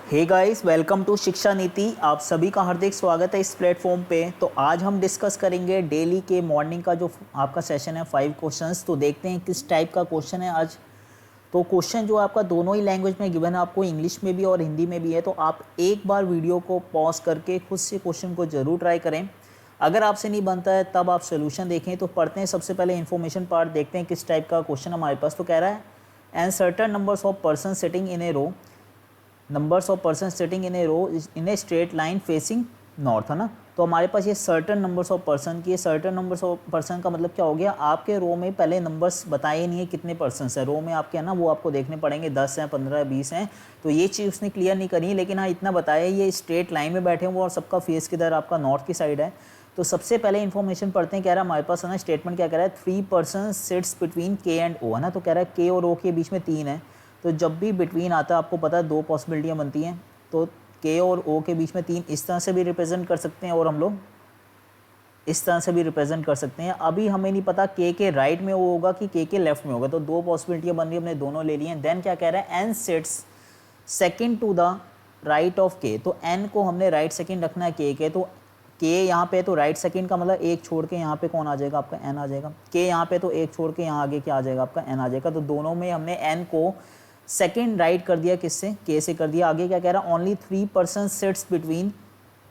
Hey guys, welcome to शिक्षा नीति। आप सभी का हार्दिक स्वागत है इस प्लेटफॉर्म पे। तो आज हम डिस्कस करेंगे डेली के मॉर्निंग का जो आपका सेशन है 5 क्वेश्चंस। तो देखते हैं किस टाइप का क्वेश्चन है आज। तो क्वेश्चन जो आपका दोनों ही लैंग्वेज में गिवन है, आपको इंग्लिश में भी और हिंदी में भी है। तो आप एक बार वीडियो को पॉज करके खुद से क्वेश्चन को ज़रूर ट्राई करें। अगर आपसे नहीं बनता है तब आप सोल्यूशन देखें। तो पढ़ते हैं, सबसे पहले इन्फॉर्मेशन पार्ट देखते हैं किस टाइप का क्वेश्चन हमारे पास। तो कह रहा है an certain numbers of person sitting in a row, numbers of person sitting in a row in a straight line facing north, है ना। तो हमारे पास ये सर्टन नंबर्स ऑफ पर्सन की, सर्टन नंबर्स ऑफ पर्सन का मतलब क्या हो गया, आपके रो में पहले नंबर्स बताए नहीं है कितने पर्सन है रो में आपके, है ना, वो आपको देखने पड़ेंगे 10 हैं, 15, 20 हैं। तो ये चीज़ उसने क्लियर नहीं करी, लेकिन हाँ इतना बताया ये स्ट्रेट लाइन में बैठे हुए और सबका फेस किधर आपका नॉर्थ की साइड है। तो सबसे पहले इन्फॉर्मेशन पढ़ते हैं। कह रहा है हमारे पास, है ना, स्टेटमेंट क्या कह रहा है, 3 पर्सन सिट्स बिटवीन के एंड ओ, है ना। तो कह रहा है के और ओ के बीच में 3 है। तो जब भी बिटवीन आता है आपको पता है 2 पॉसिबिलिटियाँ बनती हैं। तो के और ओ के बीच में 3 इस तरह से भी रिप्रेजेंट कर सकते हैं और हम लोग इस तरह से भी रिप्रेजेंट कर सकते हैं। अभी हमें नहीं पता के राइट में वो होगा कि के लेफ्ट में होगा। तो 2 पॉसिबिलिटियाँ बन रही, हमने दोनों ले ली हैं। देन क्या कह रहा है, N sits second to the right of के। तो एन को हमने राइट सेकेंड रखना है के। तो के यहाँ पे, तो राइट सेकेंड का मतलब एक छोड़ के यहाँ पे कौन आ जाएगा, आपका एन आ जाएगा। के यहाँ पे तो एक छोड़ के यहाँ आगे क्या आ जाएगा, आपका एन आ जाएगा। तो दोनों में हमने एन को सेकेंड राइट कर दिया, किससे, के से कर दिया। आगे क्या कह रहा है, only 3 person sits between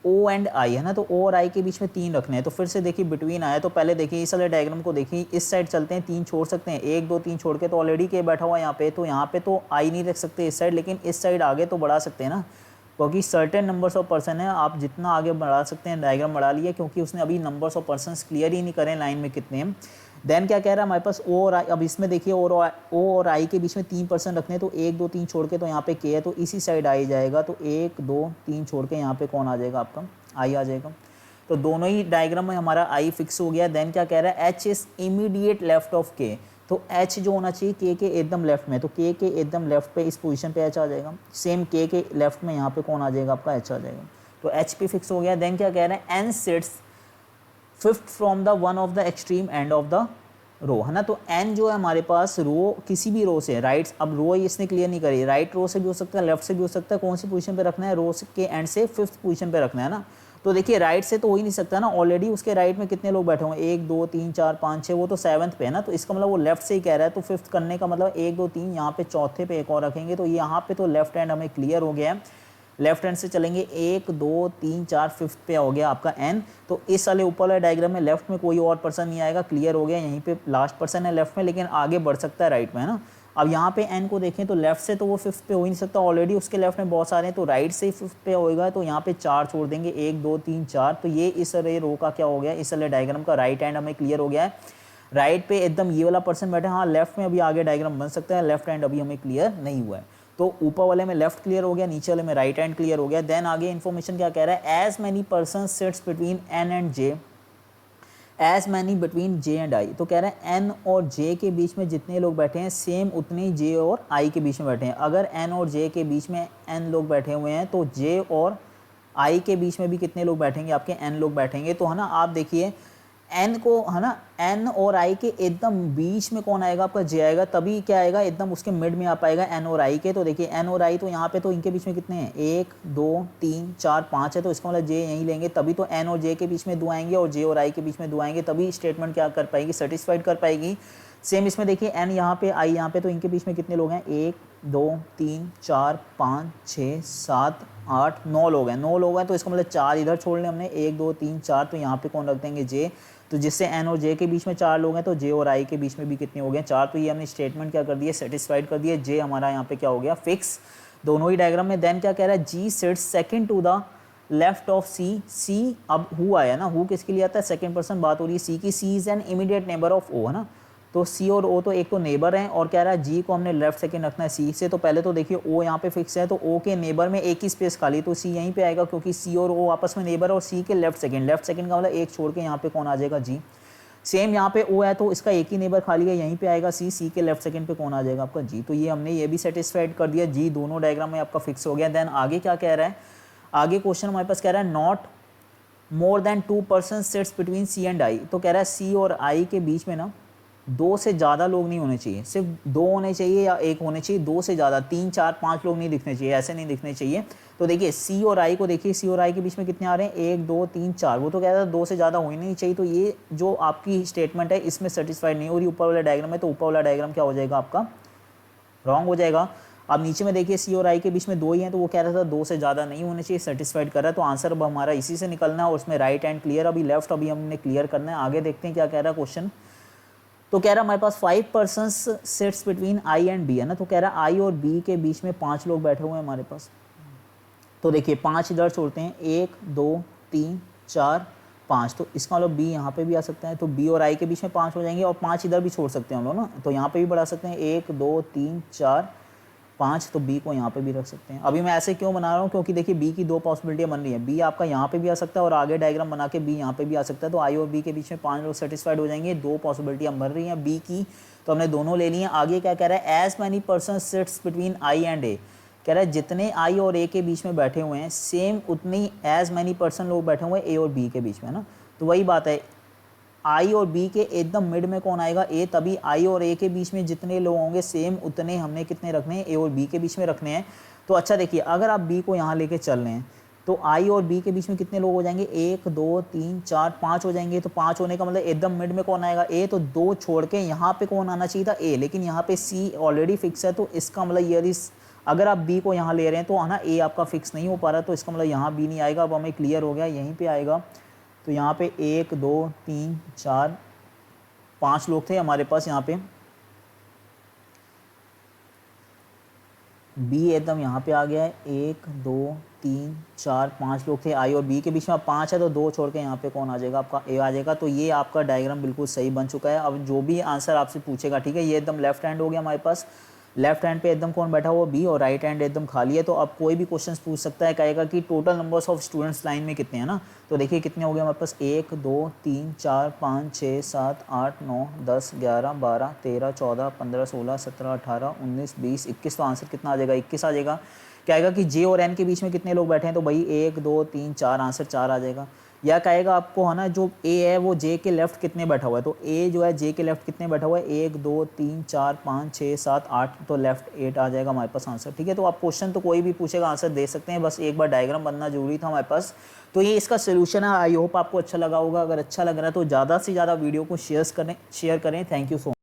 O and I, है ना। तो ओ और आई के बीच में 3 रखने हैं। तो फिर से देखिए बिटवीन आया, तो पहले देखिए इस वाले डायग्राम को देखिए, इस साइड चलते हैं, 3 छोड़ सकते हैं, 1 2 3 छोड़ के। तो ऑलरेडी के बैठा हुआ है यहाँ पे, तो यहाँ पे तो आई नहीं रख सकते इस साइड, लेकिन इस साइड आगे तो बढ़ा सकते हैं ना, क्योंकि सर्टेन नंबर्स ऑफ पर्सन है। आप जितना आगे बढ़ा सकते हैं, डायग्राम बढ़ा लिया, क्योंकि उसने अभी नंबर्स ऑफ पर्सन क्लियर ही नहीं करें लाइन में कितने हैं। देन क्या कह रहा है हमारे पास, ओ और आई। अब इसमें देखिए ओ और आई के बीच में 3 पर्सन रखने हैं। तो 1 2 3 छोड़ के, तो यहाँ पे के है, तो इसी साइड आई जाएगा। तो 1 2 3 छोड़ के यहाँ पे कौन आ जाएगा, आपका आई आ जाएगा। तो दोनों ही डायग्राम में हमारा आई फिक्स हो गया। देन क्या कह रहा है, H is immediate left of के। तो एच जो होना चाहिए के एकदम लेफ्ट में, तो के एकदम लेफ्ट पे, इस पोजीशन पे एच आ जाएगा। सेम के लेफ्ट में यहाँ पे कौन आ जाएगा, आपका एच आ जाएगा। तो एच पे फिक्स हो गया। देन क्या कह रहे हैं, N sits fifth from the one of the extreme end of the row, है ना। तो एन जो है हमारे पास रो किसी भी रो से, राइट, अब रो इसने क्लियर नहीं करी, राइट रो से भी हो सकता है, लेफ्ट से भी हो सकता है। कौन सी पोजीशन पे रखना है, रो के एंड से 5th पोजीशन पे रखना है ना। तो देखिए राइट से तो हो ही नहीं सकता ना, ऑलरेडी उसके राइट में कितने लोग बैठे हुए हैं, 1 2 3 4 5 6, वो तो 7th पे है ना। तो इसका मतलब वो लेफ्ट से ही कह रहा है। तो 5th करने का मतलब 1 2 3, यहाँ पे चौथे पे एक और रखेंगे। तो यहाँ पे तो लेफ्ट हैंड हमें क्लियर हो गया है। लेफ्ट हैंड से चलेंगे, 1 2 3 4, 5th पे हो गया आपका एन। तो इस वाले ऊपर वाले डायग्राम में लेफ्ट में कोई और पर्सन नहीं आएगा, क्लियर हो गया। यहीं पे लास्ट पर्सन है लेफ्ट में, लेकिन आगे बढ़ सकता है राइट में, है ना। अब यहाँ पे एन को देखें तो लेफ्ट से तो वो 5th पे हो ही नहीं सकता, ऑलरेडी उसके लेफ्ट में बहुत सारे हैं। तो राइट से ही 5th पे होएगा। तो यहाँ पे 4 छोड़ देंगे, 1 2 3 4। तो ये इस वाले रो का क्या हो गया, इस वाले डायग्राम का राइट हैंड हमें क्लियर हो गया है। राइट पे एकदम ये वाला पर्सन बैठा है। हाँ लेफ्ट में अभी आगे डायग्राम बन सकता है, लेफ्ट हैंड अभी हमें क्लियर नहीं हुआ है। तो ऊपर वाले में लेफ्ट क्लियर हो गया, नीचे वाले में राइट हैंड क्लियर हो गया। देन आगे इन्फॉर्मेशन क्या कह रहा है, as many person sits between N and J, as many between J and I. तो कह रहा है एन और जे के बीच में जितने लोग बैठे हैं, सेम उतने ही जे और आई के बीच में बैठे हैं। अगर एन और जे के बीच में एन लोग बैठे हुए हैं, तो जे और आई के बीच में भी कितने लोग बैठेंगे, आपके एन लोग बैठेंगे। तो है ना, आप देखिए एन को, है ना, एन और आई के एकदम बीच में कौन आएगा, आपका जे आएगा। तभी क्या आएगा, एकदम उसके मिड में आ पाएगा एन और आई के। तो देखिए एन और आई, तो यहाँ पे तो इनके बीच में कितने हैं, 1 2 3 4 5 है। तो इसका मतलब जे यहीं लेंगे, तभी तो एन और जे के बीच में 2 आएंगे और जे और आई के बीच में 2 आएंगे, तभी स्टेटमेंट क्या कर पाएगी, सेटिस्फाइड कर पाएगी। सेम इसमें देखिए एन यहाँ पे, आई यहाँ पे, तो इनके बीच में कितने लोग हैं, 1 2 3 4 5 6 7 8 9 लोग हैं, 9 लोग हैं। तो इसका मतलब 4 इधर छोड़ने हमने, 1 2 3 4। तो यहाँ पे कौन रख देंगे, जे। तो जिससे एन और जे के बीच में 4 लोग हैं, तो जे और आई के बीच में भी कितने हो गए, 4। तो ये हमने स्टेटमेंट क्या कर दिया, सेटिस्फाइड कर दिया। जे हमारा यहाँ पे क्या हो गया, फिक्स, दोनों ही डायग्राम में। देन क्या कह रहा है, G sits second to the left of C. C अब हु आया ना, हु किसके लिए आता है, सेकंड पर्सन बात हो रही है सी की। C is an immediate neighbour of O, है ना। तो सी और ओ तो एक तो नेबर हैं, और कह रहा है जी को हमने लेफ्ट सेकंड रखना है सी से। तो पहले तो देखिए ओ यहाँ पे फिक्स है, तो ओ के नेबर में एक ही स्पेस खाली, तो सी यहीं पे आएगा, क्योंकि सी और ओ आपस में नेबर है। और सी के लेफ्ट सेकंड का मतलब एक छोड़ के यहाँ पे कौन आ जाएगा, जी। सेम यहाँ पे ओ है, तो इसका एक ही नेबर खाली है, यहीं पे आएगा सी के लेफ्ट सेकंड पे कौन आ जाएगा, आपका जी। तो ये हमने ये भी सेटिस्फाइड कर दिया, जी दोनों डायग्राम में आपका फिक्स हो गया। देन आगे क्या कह रहा है, आगे क्वेश्चन हमारे पास कह रहा है, not more than 2 person sits between C and I. तो कह रहा है सी और आई के बीच में ना दो से ज़्यादा लोग नहीं होने चाहिए, सिर्फ दो होने चाहिए या एक होने चाहिए, दो से ज़्यादा 3 4 5 लोग नहीं दिखने चाहिए, ऐसे नहीं दिखने चाहिए। तो देखिए सी और आई को देखिए, सी और आई के बीच में कितने आ रहे हैं, 1 2 3 4, वो तो कह रहा था दो से ज़्यादा होनी नहीं चाहिए। तो ये जो आपकी स्टेटमेंट है इसमें सेटिस्फाइड नहीं हो रही ऊपर वाला डायग्राम है, तो ऊपर वाला डायग्राम क्या हो जाएगा आपका, रॉन्ग हो जाएगा। अब नीचे में देखिए सी और आई के बीच में दो ही हैं, तो वो कह रहा था दो से ज़्यादा नहीं होने चाहिए, सेटिस्फाइड कर रहा है। तो आंसर अब हमारा इसी से निकलना है और उसमें राइट एंड क्लियर, अभी लेफ्ट अभी हमने क्लियर करना है। आगे देखते हैं क्या कह रहा है क्वेश्चन। तो कह रहा है हमारे पास 5 persons sits between I and B है ना, तो कह रहा है आई और बी के बीच में 5 लोग बैठे हुए हैं हमारे पास। तो देखिए 5 इधर छोड़ते हैं, 1 2 3 4 5, तो इसका मतलब बी यहाँ पे भी आ सकता है, तो बी और आई के बीच में 5 हो जाएंगे और 5 इधर भी छोड़ सकते हैं हम लोग ना, तो यहाँ पे भी बढ़ा सकते हैं 1 2 3 4 5, तो बी को यहाँ पे भी रख सकते हैं। अभी मैं ऐसे क्यों बना रहा हूँ, क्योंकि देखिए बी की दो पॉसिबिलिटियाँ बन रही है, बी आपका यहाँ पे भी आ सकता है और आगे डायग्राम बना के बी यहाँ पे भी आ सकता है। तो आई और बी के बीच में 5 लोग सेटिस्फाइड हो जाएंगे, दो पॉसिबिलिटियाँ बन रही हैं बी की, तो हमने दोनों ले ली हैं। आगे क्या कह रहा है, as many person sits between I and A, कह रहा है जितने आई और ए के बीच में बैठे हुए हैं सेम उतनी एज मैनी पर्सन लोग बैठे हुए हैं ए और बी के बीच में ना। तो वही बात है, आई और बी के एकदम मिड में कौन आएगा, ए, तभी आई और ए के बीच में जितने लोग होंगे सेम उतने हमने कितने रखने हैं, ए और बी के बीच में रखने हैं। तो अच्छा देखिए अगर आप बी को यहाँ लेके चल रहे हैं तो आई और बी के बीच में कितने लोग हो जाएंगे, 1 2 3 4 5 हो जाएंगे। तो 5 होने का मतलब एकदम मिड में कौन आएगा, ए, तो 2 छोड़ के यहाँ पे कौन आना चाहिए था, ए, लेकिन यहाँ पे सी ऑलरेडी फिक्स है, तो इसका मतलब ये अगर आप बी को यहाँ ले रहे हैं तो आना ए आपका फिक्स नहीं हो पा रहा, तो इसका मतलब यहाँ बी नहीं आएगा। अब हमें क्लियर हो गया, यहीं पे आएगा। तो यहाँ पे 1 2 3 4 5 लोग थे हमारे पास, यहाँ पे बी एकदम यहाँ पे आ गया है, 1 2 3 4 5 लोग थे आई और बी के बीच में, अब 5 है तो 2 छोड़ के यहाँ पे कौन आ जाएगा, आपका ए आ जाएगा। तो ये आपका डायग्राम बिल्कुल सही बन चुका है। अब जो भी आंसर आपसे पूछेगा, ठीक है, ये एकदम लेफ्ट हैंड हो गया हमारे पास, लेफ्ट हैंड पे एकदम कौन बैठा हुआ, बी, और राइट हैंड एकदम खाली है। तो अब कोई भी क्वेश्चन पूछ सकता है, कहेगा कि total numbers of students line में कितने हैं ना, तो देखिए कितने हो गए हमारे पास, 1 2 3 4 5 6 7 8 9 10 11 12 13 14 15 16 17 18 19 20 21, तो आंसर कितना आ जाएगा, 21 आ जाएगा। क्या आएगा कि जे और एन के बीच में कितने लोग बैठे हैं, तो भाई 1 2 3 4, आंसर 4 आ जाएगा। या कहेगा आपको है ना, जो ए है वो जे के लेफ्ट कितने बैठा हुआ है, तो ए जो है जे के लेफ्ट कितने बैठा हुआ है, 1 2 3 4 5 6 7 8, तो लेफ्ट 8 आ जाएगा हमारे पास आंसर, ठीक है। तो आप क्वेश्चन तो कोई भी पूछेगा आंसर दे सकते हैं, बस एक बार डायग्राम बनना जरूरी था हमारे पास। तो ये इसका सोल्यूशन है। आई होप आपको अच्छा लगा होगा, अगर अच्छा लग रहा है तो ज़्यादा से ज़्यादा वीडियो को शेयर करें। Thank you so much.